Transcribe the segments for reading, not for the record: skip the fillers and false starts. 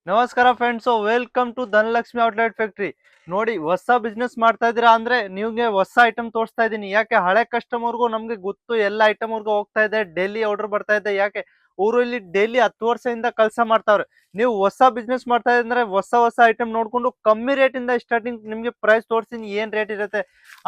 ನಮಸ್ಕಾರ friends, welcome to Dhanalakshmi outlet factory. ನೋಡಿ, ಹೊಸ ಬಿಸ್ನೆಸ್ ಮಾಡ್ತಾ ಇದ್ದೀರಾ ಅಂದ್ರೆ ನಿಮ್ಗೆ ಹೊಸ ಐಟಮ್ ತೋರಿಸ್ತಾ ಇದ್ದೀನಿ. ಯಾಕೆ ಹಳೆ ಕಸ್ಟಮರ್ಗೂ ನಮ್ಗೆ ಗೊತ್ತು, ಎಲ್ಲ ಐಟಮ್ ಅವ್ರಿಗೂ ಹೋಗ್ತಾ ಇದೆ, ಡೈಲಿ ಆರ್ಡರ್ ಬರ್ತಾ ಇದೆ. ಯಾಕೆ ಅವರು ಇಲ್ಲಿ ಡೈಲಿ 10 ವರ್ಷದಿಂದ ಕೆಲಸ ಮಾಡ್ತಾವ್ರೆ. ನೀವು ಹೊಸ ಬಿಸ್ನೆಸ್ ಮಾಡ್ತಾ ಇದ್ರೆ ಹೊಸ ಹೊಸ ಐಟಮ್ ನೋಡ್ಕೊಂಡು ಕಮ್ಮಿ ರೇಟ್ ಇಂದ ಸ್ಟಾರ್ಟಿಂಗ್ ನಿಮ್ಗೆ ಪ್ರೈಸ್ ತೋರಿಸ್ತೀನಿ. ಏನ್ ರೇಟ್ ಇರುತ್ತೆ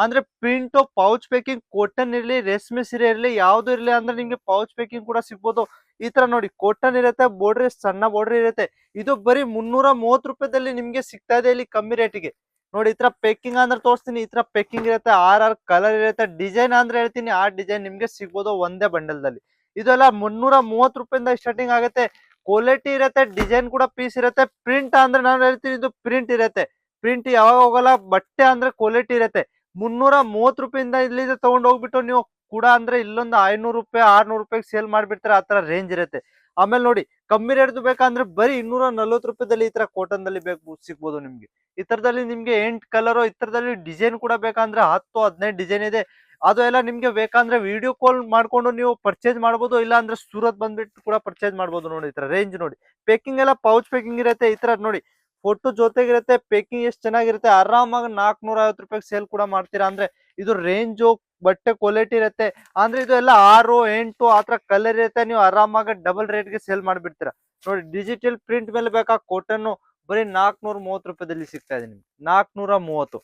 ಅಂದ್ರೆ ಪ್ರಿಂಟ್, ಪೌಚ್ ಪ್ಯಾಕಿಂಗ್, ಕಾಟನ್ ಇರಲಿ, ರೇಷ್ಮೆ ಸೀರೆ ಇರಲಿ, ಯಾವ್ದು ಇರಲಿ ಅಂದ್ರೆ ನಿಮ್ಗೆ ಪೌಚ್ ಪ್ಯಾಕಿಂಗ್ ಕೂಡ ಸಿಗ್ಬೋದು. ಈ ತರ ನೋಡಿ, ಕಾಟನ್ ಇರುತ್ತೆ, ಬೋರ್ಡ್ರಿ ಸಣ್ಣ ಬೋರ್ಡ್ರಿ ಇರುತ್ತೆ. ಇದು ಬರೀ 330 ರೂಪಾಯಿದಲ್ಲಿ ನಿಮ್ಗೆ ಸಿಗ್ತಾ ಇದೆ ಇಲ್ಲಿ ಕಮ್ಮಿ ರೇಟಿಗೆ. ನೋಡಿ, ಈ ತರ ಪೇಕಿಂಗ್ ಅಂದ್ರೆ ತೋರಿಸ್ತೀನಿ. ಈ ತರ ಪೇಕಿಂಗ್ ಇರುತ್ತೆ, ಆರ್ ಕಲರ್ ಇರುತ್ತೆ. ಡಿಸೈನ್ ಅಂದ್ರೆ ಹೇಳ್ತೀನಿ, ಆ ಡಿಸೈನ್ ನಿಮ್ಗೆ ಸಿಗ್ಬೋದು ಒಂದೇ ಬಂಡಲ್ದಲ್ಲಿ. ಇದೆಲ್ಲ 330 ರೂಪಾಯಿಂದ ಸ್ಟಾರ್ಟಿಂಗ್ ಆಗುತ್ತೆ. ಕ್ವಾಲಿಟಿ ಇರುತ್ತೆ, ಡಿಸೈನ್ ಕೂಡ ಪೀಸ್ ಇರುತ್ತೆ. ಪ್ರಿಂಟ್ ಅಂದ್ರೆ ನಾನು ಹೇಳ್ತೀನಿ, ಇದು ಪ್ರಿಂಟ್ ಇರುತ್ತೆ. ಪ್ರಿಂಟ್ ಯಾವಾಗ ಹೋಗಲ್ಲ. ಬಟ್ಟೆ ಅಂದ್ರೆ ಕ್ವಾಲಿಟಿ ಇರುತ್ತೆ. 330 ರೂಪಾಯಿಂದ ಇಲ್ಲಿ ತಗೊಂಡು ಹೋಗ್ಬಿಟ್ಟು ನೀವು ಕೂಡ ಅಂದ್ರೆ ಇಲ್ಲೊಂದು 500 ರೂಪಾಯಿ 600 ರೂಪಾಯಿಗೆ ಸೇಲ್ ಮಾಡ್ಬಿಡ್ತಾರೆ. ಆ ತರ ರೇಂಜ್ ಇರುತ್ತೆ. ಆಮೇಲೆ ನೋಡಿ, ಕಮ್ಮಿ ರೇಟ್ದು ಬೇಕಂದ್ರೆ ಬರೀ 240 ರೂಪಾಯಿದಲ್ಲಿ ಈ ತರ ಕಾಟನ್ ದಲ್ಲಿ ಬೇಕು ಸಿಗ್ಬೋದು ನಿಮ್ಗೆ. ಈ ತರದಲ್ಲಿ ನಿಮ್ಗೆ 8 ಕಲರ್, ಈ ತರದಲ್ಲಿ ಡಿಸೈನ್ ಕೂಡ ಬೇಕಂದ್ರೆ 10-15 ಡಿಸೈನ್ ಇದೆ. ಅದು ಎಲ್ಲ ನಿಮ್ಗೆ ಬೇಕಂದ್ರೆ ವಿಡಿಯೋ ಕಾಲ್ ಮಾಡ್ಕೊಂಡು ನೀವು ಪರ್ಚೇಸ್ ಮಾಡ್ಬೋದು. ಇಲ್ಲ ಅಂದ್ರೆ ಸೂರತ್ ಬಂದ್ಬಿಟ್ಟು ಕೂಡ ಪರ್ಚೇಸ್ ಮಾಡ್ಬೋದು. ನೋಡಿ, ಈ ತರ ರೇಂಜ್ ನೋಡಿ. ಪೇಕಿಂಗ್ ಎಲ್ಲ ಪೌಚ್ ಪೇಕಿಂಗ್ ಇರುತ್ತೆ. ಈ ತರ ನೋಡಿ, ಫೋಟೋ ಜೊತೆಗಿರುತ್ತೆ. ಪೇಕಿಂಗ್ ಎಷ್ಟು ಚೆನ್ನಾಗಿರುತ್ತೆ. ಆರಾಮಾಗಿ 450 ರೂಪಾಯಿಗೆ ಸೇಲ್ ಕೂಡ ಮಾಡ್ತೀರಾ ಅಂದ್ರೆ ಇದು ರೇಂಜು, ಬಟ್ಟೆ ಕ್ವಾಲಿಟಿ ಇರುತ್ತೆ. ಅಂದ್ರೆ ಇದು ಎಲ್ಲ 6, 8 ಆತರ ಕಲರ್ ಇರುತ್ತೆ. ನೀವು ಆರಾಮಾಗಿ ಡಬಲ್ ರೇಟ್ಗೆ ಸೇಲ್ ಮಾಡ್ಬಿಡ್ತೀರಾ. ನೋಡಿ, ಡಿಜಿಟಲ್ ಪ್ರಿಂಟ್ ಮೇಲೆ ಬೇಕಾ ಕಾಟನ್ ಬರೀ 430 ರೂಪಾಯಿದಲ್ಲಿ ಸಿಗ್ತಾ ಇದೆ ನಿಮ್ಗೆ. 430.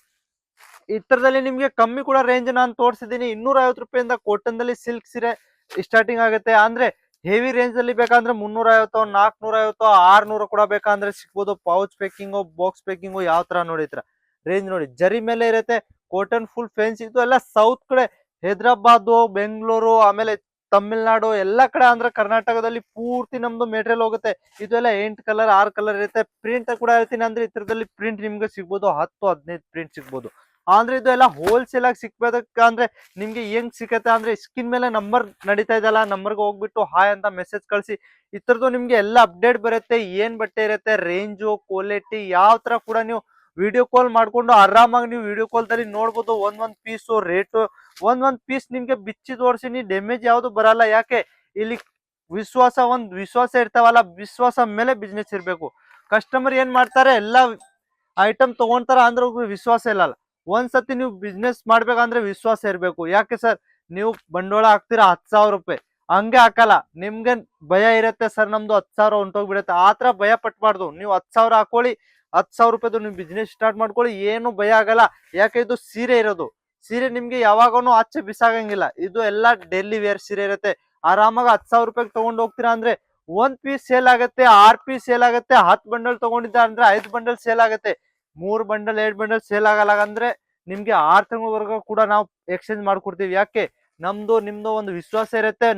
ಈ ತರದಲ್ಲಿ ನಿಮ್ಗೆ ಕಮ್ಮಿ ಕೂಡ ರೇಂಜ್ ನಾನು ತೋರಿಸಿದೀನಿ. 250 ರೂಪಾಯಿಂದ ಕಾಟನ್ ದಲ್ಲಿ ಸಿಲ್ಕ್ ಸೀರೆ ಸ್ಟಾರ್ಟಿಂಗ್ ಆಗುತ್ತೆ. ಅಂದ್ರೆ ಹೆವಿ ರೇಂಜ್ ಅಲ್ಲಿ ಬೇಕಂದ್ರೆ 350, 450, 600 ಕೂಡ ಬೇಕಂದ್ರೆ ಸಿಗ್ಬೋದು. ಪೌಚ್ ಪ್ಯಾಕಿಂಗು, ಬಾಕ್ಸ್ ಪ್ಯಾಕಿಂಗು, ಯಾವ ತರ ನೋಡಿದ್ರ ರೇಂಜ್ ನೋಡಿ. ಜರಿ ಮೇಲೆ ಇರುತ್ತೆ. Cotton full fancy. ಇದು ಎಲ್ಲ ಸೌತ್ ಕಡೆ, ಹೈದ್ರಾಬಾದ್, ಬೆಂಗಳೂರು, ಆಮೇಲೆ ತಮಿಳ್ನಾಡು ಎಲ್ಲ ಕಡೆ, ಅಂದ್ರೆ ಕರ್ನಾಟಕದಲ್ಲಿ ಪೂರ್ತಿ ನಮ್ದು ಮೆಟೀರಿಯಲ್ ಹೋಗುತ್ತೆ. ಇದೆಲ್ಲ 8 ಕಲರ್ 6 ಕಲರ್ ಇರುತ್ತೆ. ಪ್ರಿಂಟ್ ಕೂಡ ಹೇಳ್ತೀನಿ, ಅಂದ್ರೆ ಈ ತರದಲ್ಲಿ ಪ್ರಿಂಟ್ ನಿಮ್ಗೆ ಸಿಗ್ಬೋದು. 10-15 ಪ್ರಿಂಟ್ ಸಿಗ್ಬೋದು. ಅಂದ್ರೆ ಇದು ಎಲ್ಲ ಹೋಲ್ಸೇಲ್ ಆಗಿ ಸಿಕ್ಬೇಕಂದ್ರೆ ನಿಮ್ಗೆ ಹೆಂಗ್ ಸಿಕ್ಕತ್ತೆ ಅಂದ್ರೆ ಸ್ಕಿನ್ ಮೇಲೆ ನಂಬರ್ ನಡೀತಾ ಇದೆಲ್ಲ, ನಂಬರ್ಗೆ ಹೋಗ್ಬಿಟ್ಟು ಹಾಯ್ ಅಂತ ಮೆಸೇಜ್ ಕಳಿಸಿ. ಈ ತರದ್ದು ನಿಮ್ಗೆ ಎಲ್ಲ ಅಪ್ಡೇಟ್ ಬರುತ್ತೆ. ಏನ್ ಬಟ್ಟೆ ಇರುತ್ತೆ, ರೇಂಜು, ಕ್ವಾಲಿಟಿ ಯಾವ ತರ ಕೂಡ ನೀವು ವಿಡಿಯೋ ಕಾಲ್ ಮಾಡ್ಕೊಂಡು ಆರಾಮಾಗಿ ನೀವು ವಿಡಿಯೋ ಕಾಲ್ ದಲ್ಲಿ ನೋಡ್ಬೋದು. ಒಂದೊಂದ್ ಪೀಸು ರೇಟು, ಒಂದೊಂದ್ ಪೀಸ್ ನಿಮ್ಗೆ ಬಿಚ್ಚಿ ತೋರಿಸಿ ಡ್ಯಾಮೇಜ್ ಯಾವ್ದು ಬರಲ್ಲ. ಯಾಕೆ ಇಲ್ಲಿ ವಿಶ್ವಾಸ ಇರ್ತಾವಲ್ಲ, ವಿಶ್ವಾಸ ಮೇಲೆ ಬಿಸ್ನೆಸ್ ಇರ್ಬೇಕು. ಕಸ್ಟಮರ್ ಏನ್ ಮಾಡ್ತಾರೆ, ಎಲ್ಲ ಐಟಮ್ ತಗೊಂತಾರ ಅಂದ್ರೆ ಅವ್ರಿಗೆ ವಿಶ್ವಾಸ ಇಲ್ಲಲ್ಲ. ಒಂದ್ಸತಿ ನೀವು ಬಿಸ್ನೆಸ್ ಮಾಡ್ಬೇಕಂದ್ರೆ ವಿಶ್ವಾಸ ಇರ್ಬೇಕು. ಯಾಕೆ ಸರ್, ನೀವು ಬಂಡವಾಳ ಹಾಕ್ತೀರಾ 10,000 ರೂಪಾಯಿ, ಹಂಗೆ ಹಾಕಲ್ಲ. ನಿಮ್ಗೆ ಭಯ ಇರುತ್ತೆ, ಸರ್ ನಮ್ದು 10,000 ಹೊಂಟೋಗ್ಬಿಡುತ್ತೆ. ಆತರ ಭಯ ಪಟ್ಬಾರ್ದು. ನೀವು 10,000 ಹಾಕೊಳ್ಳಿ, 10,000 ರೂಪಾಯಿದು ನೀವು ಬಿಸ್ನೆಸ್ ಸ್ಟಾರ್ಟ್ ಮಾಡ್ಕೊಳ್ಳಿ, ಏನು ಭಯ ಆಗಲ್ಲ. ಯಾಕೆ ಇದು ಸೀರೆ ಇರೋದು. ಸೀರೆ ನಿಮ್ಗೆ ಯಾವಾಗನು ಆಚೆ ಬಿಸಾಗಂಗಿಲ್ಲ. ಇದು ಎಲ್ಲಾ ಡೈಲಿ ವೇರ್ ಸೀರೆ ಇರುತ್ತೆ. ಆರಾಮಾಗಿ 10,000 ರೂಪಾಯಿಗೆ ತಗೊಂಡು ಹೋಗ್ತೀರಾ ಅಂದ್ರೆ ಒಂದ್ ಪೀಸ್ ಸೇಲ್ ಆಗುತ್ತೆ, 6 ಪೀಸ್ ಸೇಲ್ ಆಗುತ್ತೆ. 10 ಬಂಡಲ್ ತಗೊಂಡಿದ್ದ ಅಂದ್ರೆ 5 ಬಂಡಲ್ ಸೇಲ್ ಆಗುತ್ತೆ. 3 ಬಂಡಲ್ 2 ಬಂಡಲ್ ಸೇಲ್ ಆಗಲ್ಲ ಅಂದ್ರೆ ನಿಮ್ಗೆ 6 ತಿಂಗಳವರೆಗೂ ಕೂಡ ನಾವು ಎಕ್ಸ್ಚೇಂಜ್ ಮಾಡ್ಕೊಡ್ತೀವಿ. ಯಾಕೆ, ನಮ್ದು ನಿಮ್ದು ಒಂದು ವಿಶ್ವಾಸ ಇರುತ್ತೆ.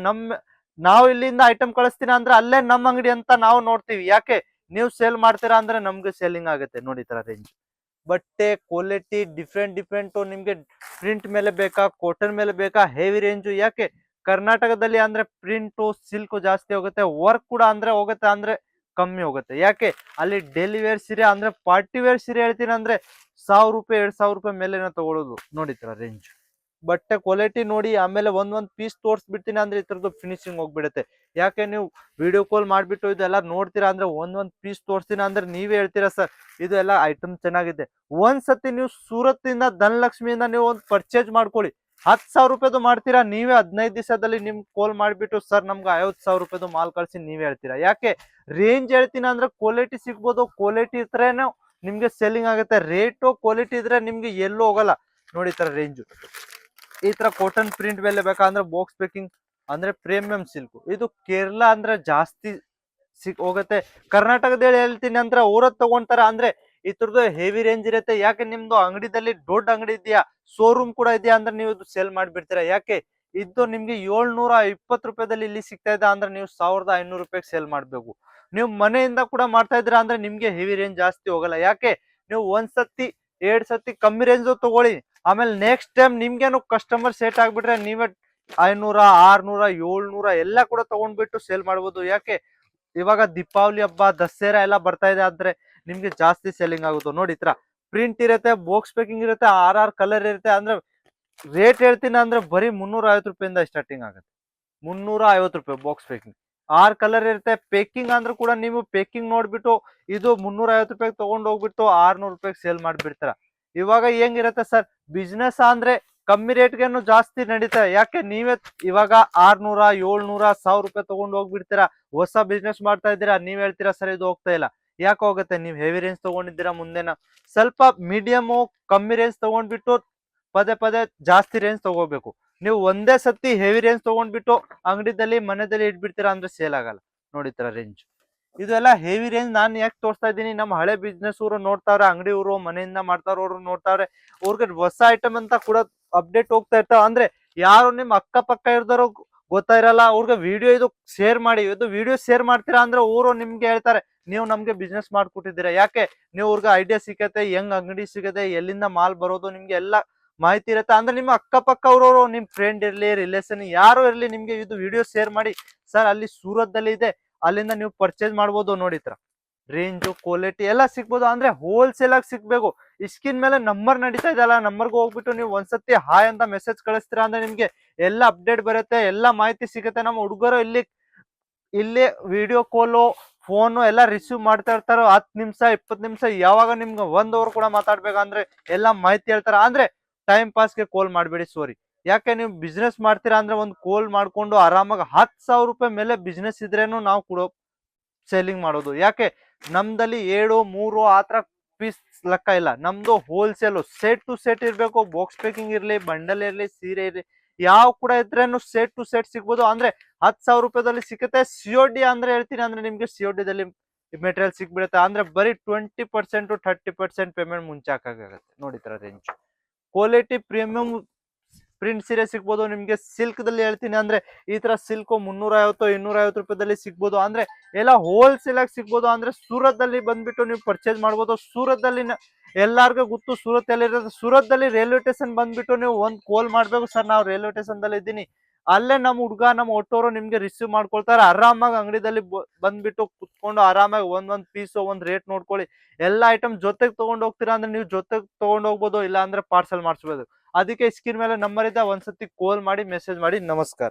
ನಾವು ಇಲ್ಲಿಂದ ಐಟಮ್ ಕಳಿಸ್ತೀನ ಅಂದ್ರೆ ಅಲ್ಲೇ ನಮ್ಮ ಅಂಗಡಿ ಅಂತ ನಾವು ನೋಡ್ತೀವಿ. ಯಾಕೆ, ನೀವು ಸೇಲ್ ಮಾಡ್ತೀರಾ ಅಂದ್ರೆ ನಮ್ಗೆ ಸೇಲಿಂಗ್ ಆಗುತ್ತೆ. ನೋಡಿ, ತರ ರೇಂಜ್ ಬಟ್ಟೆ ಕ್ವಾಲಿಟಿ ಡಿಫ್ರೆಂಟ್ ಡಿಫ್ರೆಂಟ್. ನಿಮ್ಗೆ ಪ್ರಿಂಟ್ ಮೇಲೆ ಬೇಕಾ, ಕಾಟನ್ ಮೇಲೆ ಬೇಕಾ, ಹೆವಿ ರೇಂಜು. ಯಾಕೆ, ಕರ್ನಾಟಕದಲ್ಲಿ ಅಂದ್ರೆ ಪ್ರಿಂಟು ಸಿಲ್ಕ್ ಜಾಸ್ತಿ ಹೋಗುತ್ತೆ. ವರ್ಕ್ ಕೂಡ ಅಂದ್ರೆ ಹೋಗುತ್ತೆ, ಅಂದ್ರೆ ಕಮ್ಮಿ ಹೋಗುತ್ತೆ. ಯಾಕೆ, ಅಲ್ಲಿ ಡೈಲಿ ವೇರ್ ಸೀರೆ ಅಂದ್ರೆ ಪಾರ್ಟಿ ವೇರ್ ಸೀರೆ ಹೇಳ್ತೀನಿ ಅಂದ್ರೆ 1,000 ರೂಪಾಯಿ 2,000 ರೂಪಾಯಿ ಮೇಲೆನ ತಗೊಳ್ಳೋದು. ನೋಡಿತರ ರೇಂಜ್ ಬಟ್ಟೆ ಕ್ವಾಲಿಟಿ ನೋಡಿ. ಆಮೇಲೆ ಒಂದೊಂದ್ ಪೀಸ್ ತೋರಿಸ್ಬಿಡ್ತೀನಿ ಅಂದ್ರೆ ಇದ್ರದ್ದು ಫಿನಿಶಿಂಗ್ ಹೋಗ್ಬಿಡುತ್ತೆ. ಯಾಕೆ, ನೀವು ವಿಡಿಯೋ ಕಾಲ್ ಮಾಡ್ಬಿಟ್ಟು ಇದೆಲ್ಲ ನೋಡ್ತೀರಾ ಅಂದ್ರೆ ಒಂದೊಂದ್ ಪೀಸ್ ತೋರಿಸ್ತೀನಿ ಅಂದ್ರೆ ನೀವೇ ಹೇಳ್ತೀರಾ, ಸರ್ ಇದು ಎಲ್ಲ ಐಟಮ್ ಚೆನ್ನಾಗಿದೆ. ಒಂದ್ಸತಿ ನೀವು ಸೂರತ್ ಇಂದ ಧನಲಕ್ಷ್ಮಿಯಿಂದ ನೀವು ಒಂದು ಪರ್ಚೇಸ್ ಮಾಡ್ಕೊಳ್ಳಿ. 10,000 ರೂಪಾಯಿದು ಮಾಡ್ತೀರಾ, ನೀವೇ 15 ದಿವಸದಲ್ಲಿ ನಿಮ್ಗೆ ಕಾಲ್ ಮಾಡ್ಬಿಟ್ಟು ಸರ್ ನಮ್ಗೆ 50,000 ರೂಪಾಯಿದು ಮಾಲ್ ಕಳ್ಸಿ ನೀವೇ ಹೇಳ್ತೀರಾ. ಯಾಕೆ, ರೇಂಜ್ ಹೇಳ್ತೀನಿ ಅಂದ್ರೆ ಕ್ವಾಲಿಟಿ ಸಿಗ್ಬೋದು. ಕ್ವಾಲಿಟಿ ಇದ್ರೇನು ನಿಮ್ಗೆ ಸೆಲ್ಲಿಂಗ್ ಆಗುತ್ತೆ. ರೇಟು ಕ್ವಾಲಿಟಿ ಇದ್ರೆ ನಿಮ್ಗೆ ಎಲ್ಲೂ ಹೋಗಲ್ಲ. ನೋಡಿ, ತರ ರೇಂಜ್. ಈ ತರ ಕಾಟನ್ ಪ್ರಿಂಟ್ ಮೇಲೆ ಬೇಕಂದ್ರೆ ಬಾಕ್ಸ್ ಪ್ಯಾಕಿಂಗ್ ಅಂದ್ರೆ ಪ್ರೀಮಿಯಂ ಸಿಲ್ಕ್. ಇದು ಕೇರಳ ಅಂದ್ರೆ ಜಾಸ್ತಿ ಹೋಗುತ್ತೆ. ಕರ್ನಾಟಕದಲ್ಲಿ ಹೇಳ್ತೀನಿ ಅಂದ್ರೆ ಊರದ್ ತಗೊಂತಾರ ಅಂದ್ರೆ ಈ ತರದ್ದು ಹೆವಿ ರೇಂಜ್ ಇರುತ್ತೆ. ಯಾಕೆ, ನಿಮ್ದು ಅಂಗಡಿದಲ್ಲಿ ದೊಡ್ಡ ಅಂಗಡಿ ಇದೆಯಾ, ಶೋರೂಮ್ ಕೂಡ ಇದೆಯಾ ಅಂದ್ರೆ ನೀವು ಇದು ಸೇಲ್ ಮಾಡ್ಬಿಡ್ತೀರಾ. ಯಾಕೆ, ಇದು ನಿಮ್ಗೆ 720 ರೂಪಾಯಿದಲ್ಲಿ ಇಲ್ಲಿ ಸಿಗ್ತಾ ಇದೆ ಅಂದ್ರೆ ನೀವು 1,500 ರೂಪಾಯಿಗೆ ಸೇಲ್ ಮಾಡ್ಬೇಕು. ನೀವು ಮನೆಯಿಂದ ಕೂಡ ಮಾಡ್ತಾ ಇದ್ದೀರಾ ಅಂದ್ರೆ ನಿಮ್ಗೆ ಹೆವಿ ರೇಂಜ್ ಜಾಸ್ತಿ ಹೋಗಲ್ಲ. ಯಾಕೆ, ನೀವು ಒಂದ್ಸತಿ 2 ಸತಿ ಕಮ್ಮಿ ರೇಂಜ್ ತಗೊಳ್ಳಿ. ಆಮೇಲೆ ನೆಕ್ಸ್ಟ್ ಟೈಮ್ ನಿಮ್ಗೇನು ಕಸ್ಟಮರ್ ಸೆಟ್ ಆಗ್ಬಿಟ್ರೆ ನೀವೇ 500, 600, 700 ಎಲ್ಲ ಕೂಡ ತಗೊಂಡ್ಬಿಟ್ಟು ಸೇಲ್ ಮಾಡ್ಬೋದು. ಯಾಕೆ, ಇವಾಗ ದೀಪಾವಳಿ ಹಬ್ಬ, ದಸರಾ ಎಲ್ಲ ಬರ್ತಾ ಇದೆ ಆದ್ರೆ ನಿಮ್ಗೆ ಜಾಸ್ತಿ ಸೆಲ್ಲಿಂಗ್ ಆಗುತ್ತೆ. ನೋಡಿ, ಈ ತರ ಪ್ರಿಂಟ್ ಇರುತ್ತೆ, ಬಾಕ್ಸ್ ಪ್ಯಾಕಿಂಗ್ ಇರುತ್ತೆ, 6 ಕಲರ್ ಇರುತ್ತೆ. ಅಂದ್ರೆ ರೇಟ್ ಹೇಳ್ತೀನಿ ಅಂದ್ರೆ ಬರೀ 350 ರೂಪಾಯಿಂದ ಸ್ಟಾರ್ಟಿಂಗ್ ಆಗುತ್ತೆ. 350 ರೂಪಾಯಿ ಬಾಕ್ಸ್ ಪ್ಯಾಕಿಂಗ್. 6 ಕಲರ್ ಇರುತ್ತೆ. ಪೇಕಿಂಗ್ ಅಂದ್ರೂ ಕೂಡ ನೀವು ಪೇಕಿಂಗ್ ನೋಡ್ಬಿಟ್ಟು ಇದು 350 ರೂಪಾಯಿ ತಗೊಂಡ್ ಹೋಗ್ಬಿಟ್ಟು 600 ರೂಪಾಯಿ ಸೇಲ್ ಮಾಡ್ಬಿಡ್ತೀರ. ಇವಾಗ ಹೆಂಗಿರುತ್ತೆ ಸರ್, ಬಿಸ್ನೆಸ್ ಅಂದ್ರೆ ಕಮ್ಮಿ ರೇಟ್ಗೆನು ಜಾಸ್ತಿ ನಡೀತಾ. ಯಾಕೆ ನೀವೇ ಇವಾಗ 600 700 1000 ರೂಪಾಯಿ ತಗೊಂಡ್ ಹೋಗ್ಬಿಡ್ತೀರಾ. ಹೊಸ ಬಿಸ್ನೆಸ್ ಮಾಡ್ತಾ ಇದ್ದೀರಾ, ನೀವ್ ಹೇಳ್ತೀರಾ ಸರ್ ಇದು ಹೋಗ್ತಾ ಇಲ್ಲ. ಯಾಕೆ ಹೋಗುತ್ತೆ? ನೀವು ಹೆವಿ ರೇಂಜ್ ತಗೊಂಡಿದ್ದೀರಾ. ಮುಂದೆನ ಸ್ವಲ್ಪ ಮೀಡಿಯಮ್ ಕಮ್ಮಿ ರೇಂಜ್ ತಗೊಂಡ್ಬಿಟ್ಟು ಪದೇ ಪದೇ ಜಾಸ್ತಿ ರೇಂಜ್ ತಗೋಬೇಕು. ನೀವು ಒಂದೇ ಸತಿ ಹೆವಿ ರೇಂಜ್ ತಗೊಂಡ್ಬಿಟ್ಟು ಅಂಗಡಿದಲ್ಲಿ ಮನೆಯಲ್ಲಿ ಇಟ್ಬಿಡ್ತೀರಾ ಅಂದ್ರೆ ಸೇಲ್ ಆಗಲ್ಲ. ನೋಡಿತರ ರೇಂಜ್ ಇದೆಲ್ಲ ಹೆವಿ ರೇಂಜ್. ನಾನು ಯಾಕೆ ತೋರಿಸ್ತಾ ಇದ್ದೀನಿ, ನಮ್ಮ ಹಳೆ ಬಿಸ್ನೆಸ್ ಊರು ನೋಡ್ತಾವ್ರೆ, ಅಂಗಡಿ ಊರು ಮನೆಯಿಂದ ಮಾಡ್ತಾರೋರು ನೋಡ್ತಾವ್ರೆ. ಅವ್ರಿಗೆ ಹೊಸ ಐಟಮ್ ಅಂತ ಕೂಡ ಅಪ್ಡೇಟ್ ಹೋಗ್ತಾ ಇರ್ತಾವ. ಅಂದ್ರೆ ಯಾರು ನಿಮ್ ಅಕ್ಕಪಕ್ಕ ಇರ್ದಾರೋ ಗೊತ್ತಾ ಇರಲ್ಲ ಅವ್ರಿಗೆ ವಿಡಿಯೋ ಇದು ಶೇರ್ ಮಾಡಿ. ಇದು ವಿಡಿಯೋ ಶೇರ್ ಮಾಡ್ತೀರಾ ಅಂದ್ರೆ ಊರು ನಿಮ್ಗೆ ಹೇಳ್ತಾರೆ ನೀವು ನಮ್ಗೆ ಬಿಸ್ನೆಸ್ ಮಾಡ್ಕೊಟ್ಟಿದ್ದೀರಾ. ಯಾಕೆ? ನೀವು ಅವ್ರಿಗೆ ಐಡಿಯಾ ಸಿಗತ್ತೆ, ಹೆಂಗ್ ಅಂಗಡಿ ಸಿಗತ್ತೆ, ಎಲ್ಲಿಂದ ಮಾಲ್ ಬರೋದು, ನಿಮ್ಗೆ ಎಲ್ಲ ಮಾಹಿತಿ ಇರುತ್ತೆ. ಅಂದ್ರೆ ನಿಮ್ಮ ಅಕ್ಕಪಕ್ಕ ಅವ್ರವ್ರು ನಿಮ್ ಫ್ರೆಂಡ್ ಇರ್ಲಿ, ರಿಲೇಷನ್ ಯಾರು ಇರ್ಲಿ, ನಿಮ್ಗೆ ಇದು ವಿಡಿಯೋ ಶೇರ್ ಮಾಡಿ. ಸರ್ ಅಲ್ಲಿ ಸೂರತ್ ಇದೆ, ಅಲ್ಲಿಂದ ನೀವು ಪರ್ಚೇಸ್ ಮಾಡ್ಬೋದು. ನೋಡಿತ್ರ ರೇಂಜು ಕ್ವಾಲಿಟಿ ಎಲ್ಲ ಸಿಗ್ಬೋದು. ಅಂದ್ರೆ ಹೋಲ್ಸೇಲ್ ಆಗಿ ಸಿಗ್ಬೇಕು. ಸ್ಕಿನ್ ಮೇಲೆ ನಂಬರ್ ನಡೀತಾ ಇದೆಯಲ್ಲ, ನಂಬರ್ಗೆ ಹೋಗ್ಬಿಟ್ಟು ನೀವು ಒಂದ್ಸತಿ ಹಾಯ್ ಅಂತ ಮೆಸೇಜ್ ಕಳಿಸ್ತೀರಾ ಅಂದ್ರೆ ನಿಮ್ಗೆ ಎಲ್ಲ ಅಪ್ಡೇಟ್ ಬರುತ್ತೆ, ಎಲ್ಲ ಮಾಹಿತಿ ಸಿಗುತ್ತೆ. ನಮ್ಮ ಹುಡುಗರು ಇಲ್ಲಿ ವಿಡಿಯೋ ಕಾಲು ಫೋನು ಎಲ್ಲ ರಿಸೀವ್ ಮಾಡ್ತಾ ಇರ್ತಾರೋ. 10 ನಿಮಿಷ 20 ನಿಮಿಷ, ಯಾವಾಗ ನಿಮ್ಗೆ 1 ಅವರ್ ಕೂಡ ಮಾತಾಡ್ಬೇಕಂದ್ರೆ ಎಲ್ಲ ಮಾಹಿತಿ ಹೇಳ್ತಾರ. ಅಂದ್ರೆ ಟೈಮ್ ಪಾಸ್ಗೆ ಕಾಲ್ ಮಾಡಬೇಡಿ ಸೋರಿ. ಯಾಕೆ? ನೀವು ಬಿಸ್ನೆಸ್ ಮಾಡ್ತೀರಾ ಅಂದ್ರೆ ಒಂದು ಕಾಲ್ ಮಾಡ್ಕೊಂಡು ಆರಾಮಾಗಿ 10,000 ರೂಪಾಯಿ ಮೇಲೆ ಬಿಸ್ನೆಸ್ ಇದ್ರೇನು ನಾವು ಕೊಡೋ ಸೇಲಿಂಗ್ ಮಾಡೋದು. ಯಾಕೆ? ನಮ್ದಲ್ಲಿ 7 3 ಆತರ ಪೀಸ್ ಲೆಕ್ಕ ಇಲ್ಲ. ನಮ್ದು ಹೋಲ್ಸೇಲ್ ಸೆಟ್ ಟು ಸೆಟ್ ಇರ್ಬೇಕು. ಬಾಕ್ಸ್ ಪ್ಯಾಕಿಂಗ್ ಇರ್ಲಿ, ಬಂಡಲ್ ಇರ್ಲಿ, ಸೀರೆ ಇರ್ಲಿ, ಯಾವ ಕೂಡ ಇದ್ರೇನು ಸೆಟ್ ಟು ಸೆಟ್ ಸಿಗ್ಬೋದು. ಅಂದ್ರೆ 10,000 ರೂಪಾಯಿದಲ್ಲಿ ಸಿಗುತ್ತೆ. COD ಅಂದ್ರೆ ಹೇಳ್ತೀನಿ, ಅಂದ್ರೆ ನಿಮ್ಗೆ COD ದಲ್ಲಿ ಮೆಟೀರಿಯಲ್ ಸಿಗ್ಬಿಡುತ್ತೆ. ಅಂದ್ರೆ ಬರೀ 20% 30% ಪೇಮೆಂಟ್ ಮುಂಚೆ ಹಾಕಾಗುತ್ತೆ. ನೋಡಿ ತರ ರೇಂಜ್ ಕ್ವಾಲಿಟಿ ಪ್ರೀಮಿಯಂ ಪ್ರಿಂಟ್ ಸೀರೆ ಸಿಗ್ಬೋದು ನಿಮ್ಗೆ. ಸಿಲ್ಕ್ ದಲ್ಲಿ ಹೇಳ್ತೀನಿ ಅಂದ್ರೆ ಈ ತರ ಸಿಲ್ಕ್ 350 250 ರೂಪಾಯಿದಲ್ಲಿ ಸಿಗ್ಬೋದು. ಅಂದ್ರೆ ಎಲ್ಲ ಹೋಲ್ಸೇಲ್ ಆಗಿ ಸಿಗ್ಬೋದು. ಅಂದ್ರೆ ಸೂರತ್ ಅಲ್ಲಿ ಬಂದ್ಬಿಟ್ಟು ನೀವು ಪರ್ಚೇಸ್ ಮಾಡ್ಬೋದು. ಸೂರತ್ ಅಲ್ಲಿ ಎಲ್ಲಾರ್ಗೂ ಗೊತ್ತು ಸೂರತ್ ಎಲ್ಲಿರೋದು. ಸೂರತ್ ಅಲ್ಲಿ ರೈಲ್ವೆ ಸ್ಟೇಷನ್ ಬಂದ್ಬಿಟ್ಟು ನೀವು ಒಂದ್ ಕಾಲ್ ಮಾಡ್ಬೇಕು, ಸರ್ ನಾವು ರೈಲ್ವೆ ಸ್ಟೇಷನ್ ದಲ್ಲಿ ಇದ್ದೀನಿ. ಅಲ್ಲೇ ನಮ್ಮ ಹುಡುಗ ನಮ್ಮ ಒಟ್ಟೋರು ನಿಮ್ಗೆ ರಿಸೀವ್ ಮಾಡ್ಕೊಳ್ತಾರೆ. ಆರಾಮಾಗಿ ಅಂಗಡಿದಲ್ಲಿ ಬಂದ್ಬಿಟ್ಟು ಕುತ್ಕೊಂಡು ಆರಾಮಾಗಿ ಒಂದೊಂದ್ ಪೀಸು ಒಂದ್ ರೇಟ್ ನೋಡ್ಕೊಳ್ಳಿ. ಎಲ್ಲ ಐಟಮ್ ಜೊತೆಗೆ ತಗೊಂಡ್ ಹೋಗ್ತೀರಾ ಅಂದ್ರೆ ನೀವು ಜೊತೆಗೆ ತಗೊಂಡ್ ಹೋಗ್ಬೋದು, ಇಲ್ಲ ಅಂದ್ರೆ ಪಾರ್ಸಲ್ ಮಾಡಿಸ್ಬೋದು. ಅದಕ್ಕೆ ಸ್ಕ್ರೀನ್ ಮೇಲೆ ನಂಬರ್ ಇದೆ, ಒಂದ್ಸತಿ ಕಾಲ್ ಮಾಡಿ ಮೆಸೇಜ್ ಮಾಡಿ. ನಮಸ್ಕಾರ.